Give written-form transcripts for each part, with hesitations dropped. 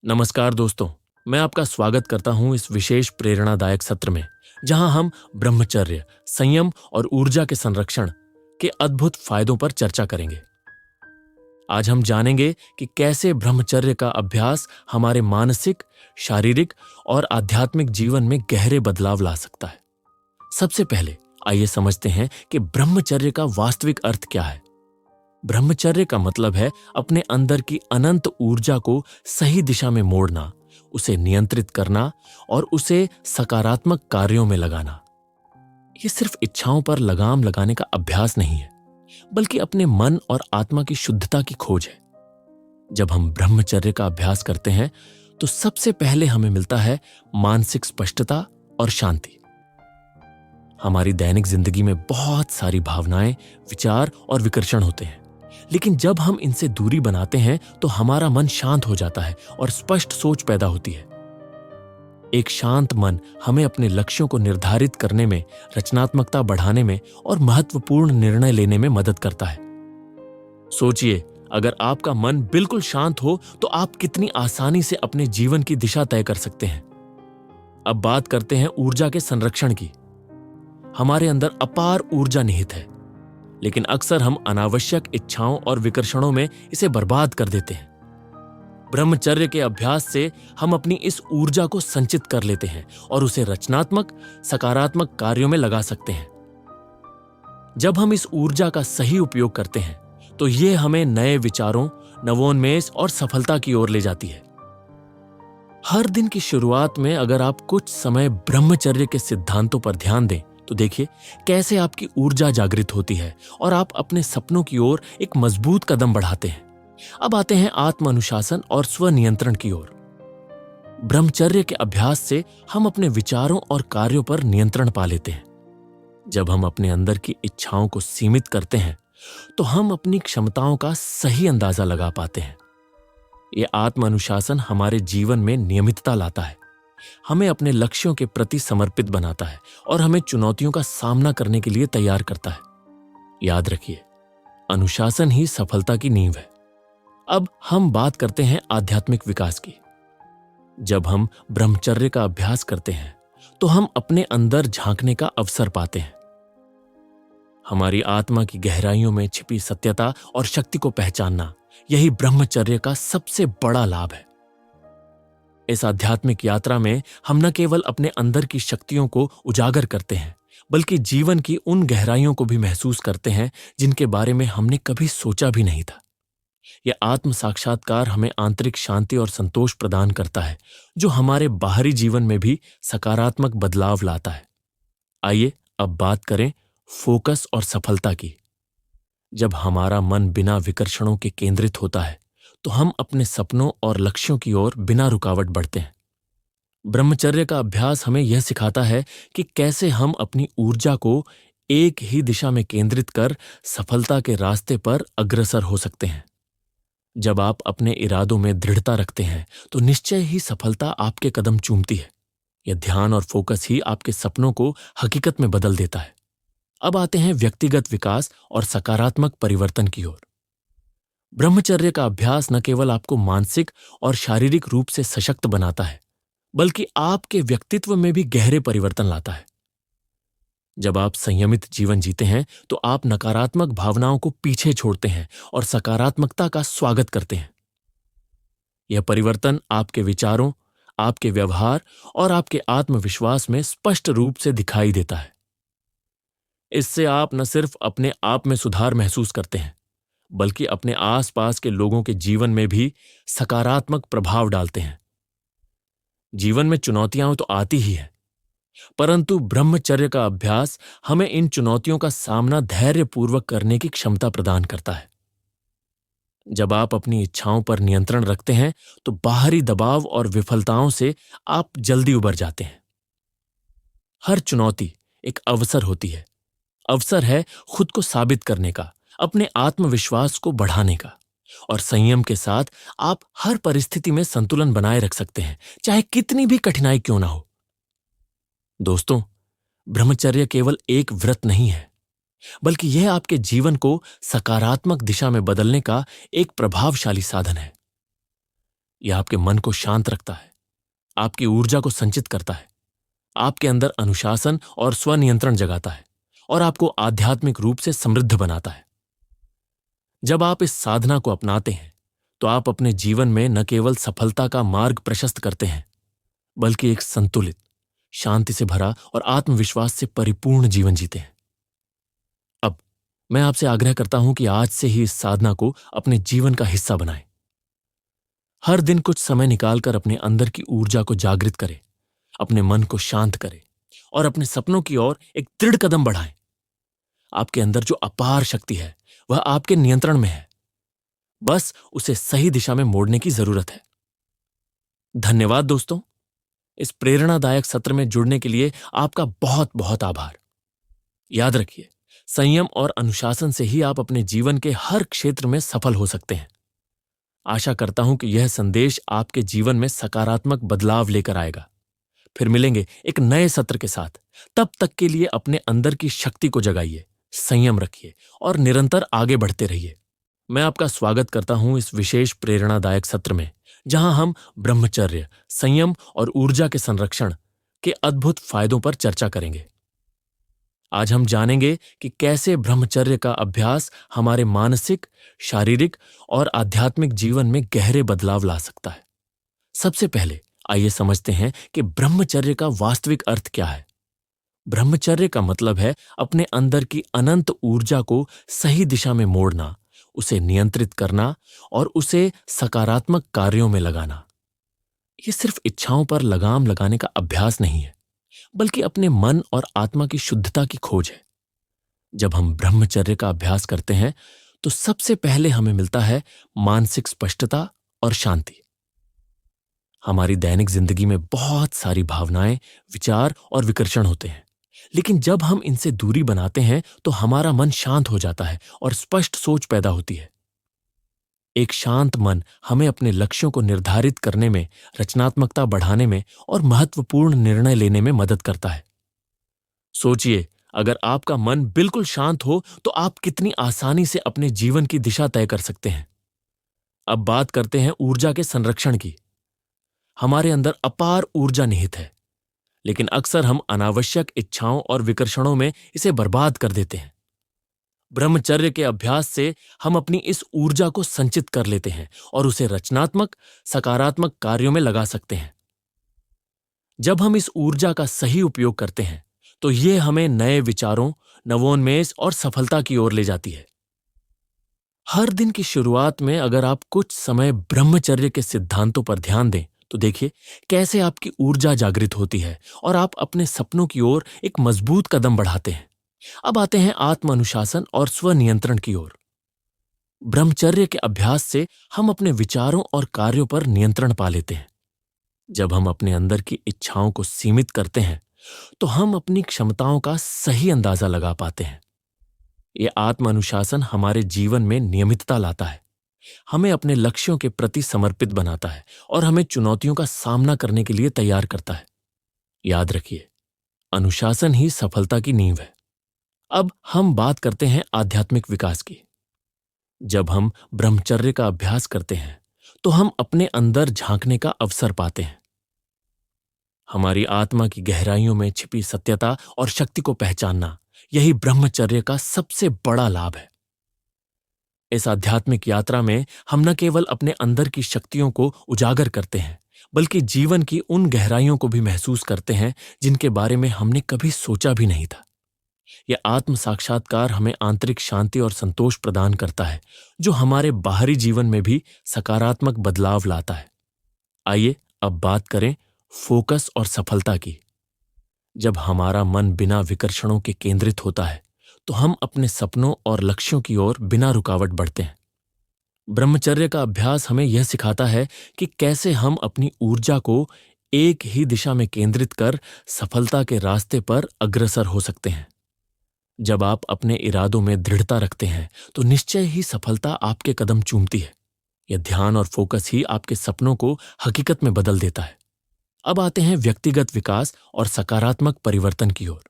नमस्कार दोस्तों, मैं आपका स्वागत करता हूं इस विशेष प्रेरणादायक सत्र में, जहां हम ब्रह्मचर्य, संयम और ऊर्जा के संरक्षण के अद्भुत फायदों पर चर्चा करेंगे। आज हम जानेंगे कि कैसे ब्रह्मचर्य का अभ्यास हमारे मानसिक, शारीरिक और आध्यात्मिक जीवन में गहरे बदलाव ला सकता है। सबसे पहले आइए समझते हैं कि ब्रह्मचर्य का वास्तविक अर्थ क्या है। ब्रह्मचर्य का मतलब है अपने अंदर की अनंत ऊर्जा को सही दिशा में मोड़ना, उसे नियंत्रित करना और उसे सकारात्मक कार्यों में लगाना। ये सिर्फ इच्छाओं पर लगाम लगाने का अभ्यास नहीं है, बल्कि अपने मन और आत्मा की शुद्धता की खोज है। जब हम ब्रह्मचर्य का अभ्यास करते हैं तो सबसे पहले हमें मिलता है मानसिक स्पष्टता और शांति। हमारी दैनिक जिंदगी में बहुत सारी भावनाएं, विचार और विकर्षण होते हैं, लेकिन जब हम इनसे दूरी बनाते हैं तो हमारा मन शांत हो जाता है और स्पष्ट सोच पैदा होती है। एक शांत मन हमें अपने लक्ष्यों को निर्धारित करने में, रचनात्मकता बढ़ाने में और महत्वपूर्ण निर्णय लेने में मदद करता है। सोचिए, अगर आपका मन बिल्कुल शांत हो तो आप कितनी आसानी से अपने जीवन की दिशा तय कर सकते हैं। अब बात करते हैं ऊर्जा के संरक्षण की। हमारे अंदर अपार ऊर्जा निहित है, लेकिन अक्सर हम अनावश्यक इच्छाओं और विकर्षणों में इसे बर्बाद कर देते हैं। ब्रह्मचर्य के अभ्यास से हम अपनी इस ऊर्जा को संचित कर लेते हैं और उसे रचनात्मक, सकारात्मक कार्यों में लगा सकते हैं। जब हम इस ऊर्जा का सही उपयोग करते हैं तो ये हमें नए विचारों, नवोन्मेष और सफलता की ओर ले जाती है। हर दिन की शुरुआत में अगर आप कुछ समय ब्रह्मचर्य के सिद्धांतों पर ध्यान दें तो देखिए कैसे आपकी ऊर्जा जागृत होती है और आप अपने सपनों की ओर एक मजबूत कदम बढ़ाते हैं। अब आते हैं आत्म अनुशासन और स्वनियंत्रण की ओर। ब्रह्मचर्य के अभ्यास से हम अपने विचारों और कार्यों पर नियंत्रण पा लेते हैं। जब हम अपने अंदर की इच्छाओं को सीमित करते हैं तो हम अपनी क्षमताओं का सही अंदाजा लगा पाते हैं। यह आत्म अनुशासन हमारे जीवन में नियमितता लाता है, हमें अपने लक्ष्यों के प्रति समर्पित बनाता है और हमें चुनौतियों का सामना करने के लिए तैयार करता है। याद रखिए, अनुशासन ही सफलता की नींव है। अब हम बात करते हैं आध्यात्मिक विकास की। जब हम ब्रह्मचर्य का अभ्यास करते हैं तो हम अपने अंदर झांकने का अवसर पाते हैं। हमारी आत्मा की गहराइयों में छिपी सत्यता और शक्ति को पहचानना, यही ब्रह्मचर्य का सबसे बड़ा लाभ है। इस आध्यात्मिक यात्रा में हम न केवल अपने अंदर की शक्तियों को उजागर करते हैं, बल्कि जीवन की उन गहराइयों को भी महसूस करते हैं जिनके बारे में हमने कभी सोचा भी नहीं था। यह आत्म साक्षात्कार हमें आंतरिक शांति और संतोष प्रदान करता है, जो हमारे बाहरी जीवन में भी सकारात्मक बदलाव लाता है। आइए अब बात करें फोकस और सफलता की। जब हमारा मन बिना विकर्षणों के केंद्रित होता है तो हम अपने सपनों और लक्ष्यों की ओर बिना रुकावट बढ़ते हैं। ब्रह्मचर्य का अभ्यास हमें यह सिखाता है कि कैसे हम अपनी ऊर्जा को एक ही दिशा में केंद्रित कर सफलता के रास्ते पर अग्रसर हो सकते हैं। जब आप अपने इरादों में दृढ़ता रखते हैं तो निश्चय ही सफलता आपके कदम चूमती है। यह ध्यान और फोकस ही आपके सपनों को हकीकत में बदल देता है। अब आते हैं व्यक्तिगत विकास और सकारात्मक परिवर्तन की ओर। ब्रह्मचर्य का अभ्यास न केवल आपको मानसिक और शारीरिक रूप से सशक्त बनाता है, बल्कि आपके व्यक्तित्व में भी गहरे परिवर्तन लाता है। जब आप संयमित जीवन जीते हैं तो आप नकारात्मक भावनाओं को पीछे छोड़ते हैं और सकारात्मकता का स्वागत करते हैं। यह परिवर्तन आपके विचारों, आपके व्यवहार और आपके आत्मविश्वास में स्पष्ट रूप से दिखाई देता है। इससे आप न सिर्फ अपने आप में सुधार महसूस करते हैं, बल्कि अपने आसपास के लोगों के जीवन में भी सकारात्मक प्रभाव डालते हैं। जीवन में चुनौतियां तो आती ही हैं, परंतु ब्रह्मचर्य का अभ्यास हमें इन चुनौतियों का सामना धैर्यपूर्वक करने की क्षमता प्रदान करता है। जब आप अपनी इच्छाओं पर नियंत्रण रखते हैं तो बाहरी दबाव और विफलताओं से आप जल्दी उबर जाते हैं। हर चुनौती एक अवसर होती है। अवसर है खुद को साबित करने का, अपने आत्मविश्वास को बढ़ाने का, और संयम के साथ आप हर परिस्थिति में संतुलन बनाए रख सकते हैं, चाहे कितनी भी कठिनाई क्यों ना हो। दोस्तों, ब्रह्मचर्य केवल एक व्रत नहीं है, बल्कि यह आपके जीवन को सकारात्मक दिशा में बदलने का एक प्रभावशाली साधन है। यह आपके मन को शांत रखता है, आपकी ऊर्जा को संचित करता है, आपके अंदर अनुशासन और स्वनियंत्रण जगाता है और आपको आध्यात्मिक रूप से समृद्ध बनाता है। जब आप इस साधना को अपनाते हैं तो आप अपने जीवन में न केवल सफलता का मार्ग प्रशस्त करते हैं, बल्कि एक संतुलित, शांति से भरा और आत्मविश्वास से परिपूर्ण जीवन जीते हैं। अब मैं आपसे आग्रह करता हूं कि आज से ही इस साधना को अपने जीवन का हिस्सा बनाएं। हर दिन कुछ समय निकालकर अपने अंदर की ऊर्जा को जागृत करें, अपने मन को शांत करें और अपने सपनों की ओर एक दृढ़ कदम बढ़ाएं। आपके अंदर जो अपार शक्ति है वह आपके नियंत्रण में है, बस उसे सही दिशा में मोड़ने की जरूरत है। धन्यवाद दोस्तों, इस प्रेरणादायक सत्र में जुड़ने के लिए आपका बहुत बहुत आभार। याद रखिए, संयम और अनुशासन से ही आप अपने जीवन के हर क्षेत्र में सफल हो सकते हैं। आशा करता हूं कि यह संदेश आपके जीवन में सकारात्मक बदलाव लेकर आएगा। फिर मिलेंगे एक नए सत्र के साथ। तब तक के लिए अपने अंदर की शक्ति को जगाइए, संयम रखिए और निरंतर आगे बढ़ते रहिए। मैं आपका स्वागत करता हूं इस विशेष प्रेरणादायक सत्र में, जहां हम ब्रह्मचर्य, संयम और ऊर्जा के संरक्षण के अद्भुत फायदों पर चर्चा करेंगे। आज हम जानेंगे कि कैसे ब्रह्मचर्य का अभ्यास हमारे मानसिक, शारीरिक और आध्यात्मिक जीवन में गहरे बदलाव ला सकता है। सबसे पहले आइए समझते हैं कि ब्रह्मचर्य का वास्तविक अर्थ क्या है। ब्रह्मचर्य का मतलब है अपने अंदर की अनंत ऊर्जा को सही दिशा में मोड़ना, उसे नियंत्रित करना और उसे सकारात्मक कार्यों में लगाना। यह सिर्फ इच्छाओं पर लगाम लगाने का अभ्यास नहीं है, बल्कि अपने मन और आत्मा की शुद्धता की खोज है। जब हम ब्रह्मचर्य का अभ्यास करते हैं तो सबसे पहले हमें मिलता है मानसिक स्पष्टता और शांति। हमारी दैनिक जिंदगी में बहुत सारी भावनाएं, विचार और विकर्षण होते हैं, लेकिन जब हम इनसे दूरी बनाते हैं तो हमारा मन शांत हो जाता है और स्पष्ट सोच पैदा होती है। एक शांत मन हमें अपने लक्ष्यों को निर्धारित करने में, रचनात्मकता बढ़ाने में और महत्वपूर्ण निर्णय लेने में मदद करता है। सोचिए, अगर आपका मन बिल्कुल शांत हो तो आप कितनी आसानी से अपने जीवन की दिशा तय कर सकते हैं। अब बात करते हैं ऊर्जा के संरक्षण की। हमारे अंदर अपार ऊर्जा निहित है, लेकिन अक्सर हम अनावश्यक इच्छाओं और विकर्षणों में इसे बर्बाद कर देते हैं। ब्रह्मचर्य के अभ्यास से हम अपनी इस ऊर्जा को संचित कर लेते हैं और उसे रचनात्मक, सकारात्मक कार्यों में लगा सकते हैं। जब हम इस ऊर्जा का सही उपयोग करते हैं तो यह हमें नए विचारों, नवोन्मेष और सफलता की ओर ले जाती है। हर दिन की शुरुआत में अगर आप कुछ समय ब्रह्मचर्य के सिद्धांतों पर ध्यान दें तो देखिए कैसे आपकी ऊर्जा जागृत होती है और आप अपने सपनों की ओर एक मजबूत कदम बढ़ाते हैं। अब आते हैं आत्म अनुशासन और स्वनियंत्रण की ओर। ब्रह्मचर्य के अभ्यास से हम अपने विचारों और कार्यों पर नियंत्रण पा लेते हैं। जब हम अपने अंदर की इच्छाओं को सीमित करते हैं तो हम अपनी क्षमताओं का सही अंदाजा लगा पाते हैं। यह आत्म अनुशासन हमारे जीवन में नियमितता लाता है, हमें अपने लक्ष्यों के प्रति समर्पित बनाता है और हमें चुनौतियों का सामना करने के लिए तैयार करता है। याद रखिए, अनुशासन ही सफलता की नींव है। अब हम बात करते हैं आध्यात्मिक विकास की। जब हम ब्रह्मचर्य का अभ्यास करते हैं तो हम अपने अंदर झांकने का अवसर पाते हैं। हमारी आत्मा की गहराइयों में छिपी सत्यता और शक्ति को पहचानना, यही ब्रह्मचर्य का सबसे बड़ा लाभ है। इस आध्यात्मिक यात्रा में हम न केवल अपने अंदर की शक्तियों को उजागर करते हैं, बल्कि जीवन की उन गहराइयों को भी महसूस करते हैं जिनके बारे में हमने कभी सोचा भी नहीं था। यह आत्म साक्षात्कार हमें आंतरिक शांति और संतोष प्रदान करता है, जो हमारे बाहरी जीवन में भी सकारात्मक बदलाव लाता है। आइए अब बात करें फोकस और सफलता की। जब हमारा मन बिना विकर्षणों के केंद्रित होता है तो हम अपने सपनों और लक्ष्यों की ओर बिना रुकावट बढ़ते हैं। ब्रह्मचर्य का अभ्यास हमें यह सिखाता है कि कैसे हम अपनी ऊर्जा को एक ही दिशा में केंद्रित कर सफलता के रास्ते पर अग्रसर हो सकते हैं। जब आप अपने इरादों में दृढ़ता रखते हैं तो निश्चय ही सफलता आपके कदम चूमती है। यह ध्यान और फोकस ही आपके सपनों को हकीकत में बदल देता है। अब आते हैं व्यक्तिगत विकास और सकारात्मक परिवर्तन की ओर।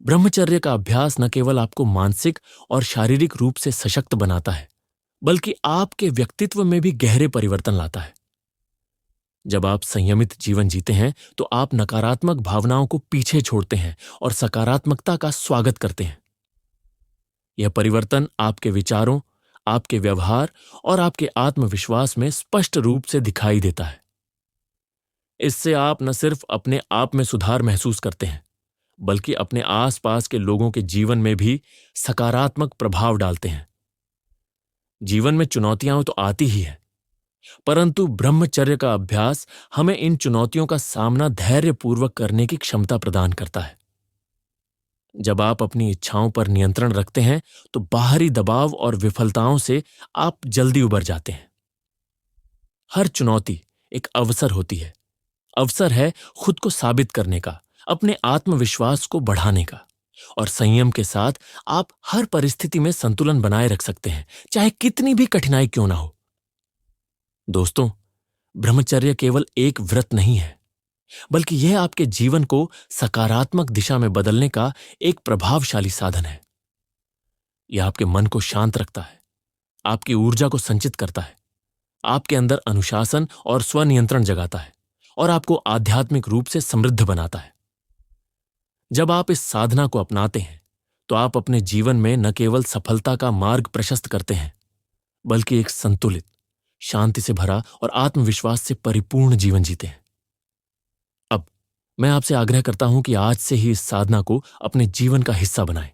ब्रह्मचर्य का अभ्यास न केवल आपको मानसिक और शारीरिक रूप से सशक्त बनाता है, बल्कि आपके व्यक्तित्व में भी गहरे परिवर्तन लाता है। जब आप संयमित जीवन जीते हैं तो आप नकारात्मक भावनाओं को पीछे छोड़ते हैं और सकारात्मकता का स्वागत करते हैं। यह परिवर्तन आपके विचारों, आपके व्यवहार और आपके आत्मविश्वास में स्पष्ट रूप से दिखाई देता है। इससे आप न सिर्फ अपने आप में सुधार महसूस करते हैं, बल्कि अपने आसपास के लोगों के जीवन में भी सकारात्मक प्रभाव डालते हैं। जीवन में चुनौतियां तो आती ही हैं, परंतु ब्रह्मचर्य का अभ्यास हमें इन चुनौतियों का सामना धैर्यपूर्वक करने की क्षमता प्रदान करता है। जब आप अपनी इच्छाओं पर नियंत्रण रखते हैं तो बाहरी दबाव और विफलताओं से आप जल्दी उबर जाते हैं। हर चुनौती एक अवसर होती है। अवसर है खुद को साबित करने का, अपने आत्मविश्वास को बढ़ाने का, और संयम के साथ आप हर परिस्थिति में संतुलन बनाए रख सकते हैं, चाहे कितनी भी कठिनाई क्यों ना हो। दोस्तों, ब्रह्मचर्य केवल एक व्रत नहीं है, बल्कि यह आपके जीवन को सकारात्मक दिशा में बदलने का एक प्रभावशाली साधन है। यह आपके मन को शांत रखता है, आपकी ऊर्जा को संचित करता है, आपके अंदर अनुशासन और स्वनियंत्रण जगाता है और आपको आध्यात्मिक रूप से समृद्ध बनाता है। जब आप इस साधना को अपनाते हैं तो आप अपने जीवन में न केवल सफलता का मार्ग प्रशस्त करते हैं, बल्कि एक संतुलित, शांति से भरा और आत्मविश्वास से परिपूर्ण जीवन जीते हैं। अब मैं आपसे आग्रह करता हूं कि आज से ही इस साधना को अपने जीवन का हिस्सा बनाएं।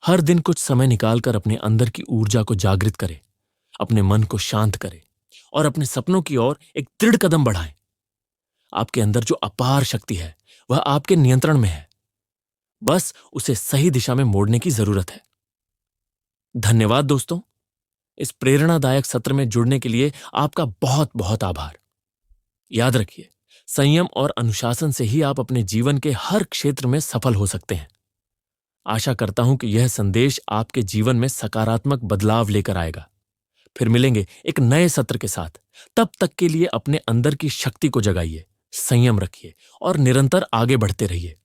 हर दिन कुछ समय निकालकर अपने अंदर की ऊर्जा को जागृत करें, अपने मन को शांत करें और अपने सपनों की ओर एक दृढ़ कदम बढ़ाएं। आपके अंदर जो अपार शक्ति है वह आपके नियंत्रण में है, बस उसे सही दिशा में मोड़ने की जरूरत है। धन्यवाद दोस्तों, इस प्रेरणादायक सत्र में जुड़ने के लिए आपका बहुत बहुत आभार। याद रखिए, संयम और अनुशासन से ही आप अपने जीवन के हर क्षेत्र में सफल हो सकते हैं। आशा करता हूं कि यह संदेश आपके जीवन में सकारात्मक बदलाव लेकर आएगा। फिर मिलेंगे एक नए सत्र के साथ। तब तक के लिए अपने अंदर की शक्ति को जगाइए, संयम रखिए और निरंतर आगे बढ़ते रहिए।